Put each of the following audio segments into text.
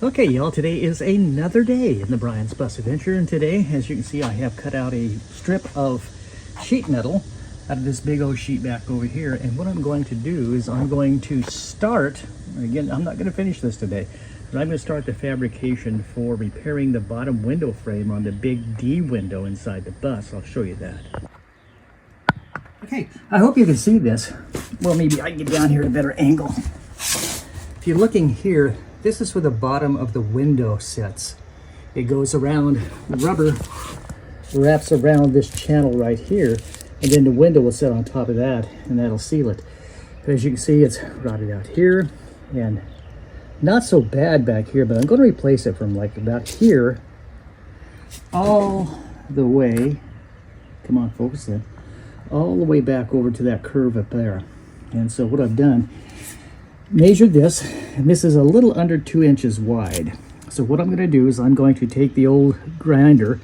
Okay, y'all, today is another day in the Brian's Bus Adventure, and today, as you can see, I have cut out a strip of sheet metal out of this big old sheet back over here, and what I'm going to do is I'm going to start, again, I'm not going to finish this today, but I'm going to start the fabrication for repairing the bottom window frame on the big D window inside the bus. I'll show you that. Okay, I hope you can see this. Well, maybe I can get down here at a better angle. If you're looking here, this is where the bottom of the window sits. It goes around, the rubber wraps around this channel right here, and then the window will sit on top of that, and that'll seal it. But as you can see, it's rotted out here, and not so bad back here, but I'm going to replace it from like about here all the way, come on, focus in, all the way back over to that curve up there. And so what I've done, measured this, and this is a little under 2 inches wide. So what I'm going to do is I'm going to take the old grinder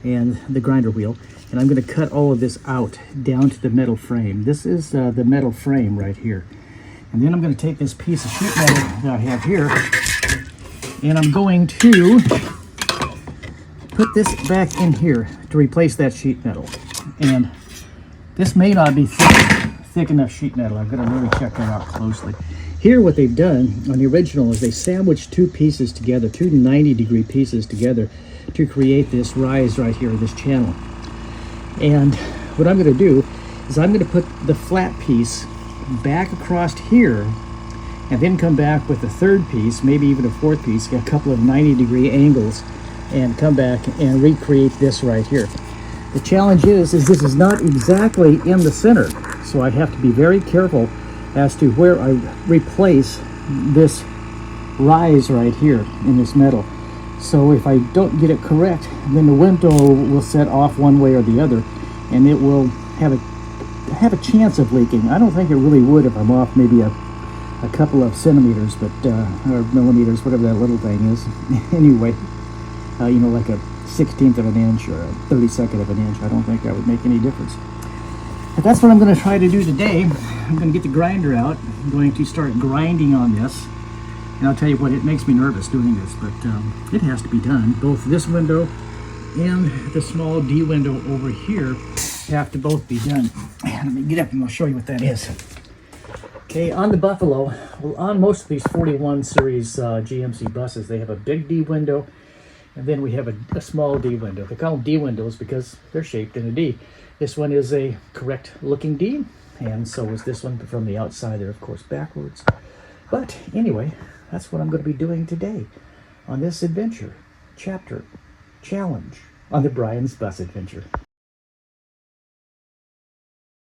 and the grinder wheel, and I'm going to cut all of this out down to the metal frame. This is the metal frame right here. And then I'm going to take this piece of sheet metal that I have here, and I'm going to put this back in here to replace that sheet metal. And this may not be thick enough sheet metal. I've got to really check that out closely. Here what they've done on the original is they sandwiched two pieces together, two 90-degree pieces together to create this rise right here, this channel. And what I'm going to do is I'm going to put the flat piece back across here and then come back with a third piece, maybe even a fourth piece, get a couple of 90-degree angles, and come back and recreate this right here. The challenge is this is not exactly in the center, so I have to be very careful as to where I replace this rise right here in this metal. So if I don't get it correct, then the window will set off one way or the other, and it will have a chance of leaking. I don't think it really would if I'm off maybe a couple of centimeters, but or millimeters, whatever that little thing is. Anyway, you know, like a 1/16 of an inch or a 32nd of an inch. I don't think that would make any difference. But that's what I'm going to try to do today. I'm going to get the grinder out. I'm going to start grinding on this. And I'll tell you what, it makes me nervous doing this, but it has to be done. Both this window and the small D window over here have to both be done. Let me get up and I'll show you what that is. Okay, on the Buffalo, well, on most of these 41 series GMC buses, they have a big D window, and then we have a small D window. They call them D windows because they're shaped in a D. This one is a correct looking D, and so is this one, but from the outside they're of course backwards. But anyway, that's what I'm going to be doing today on this adventure, challenge on the Brian's Bus Adventure.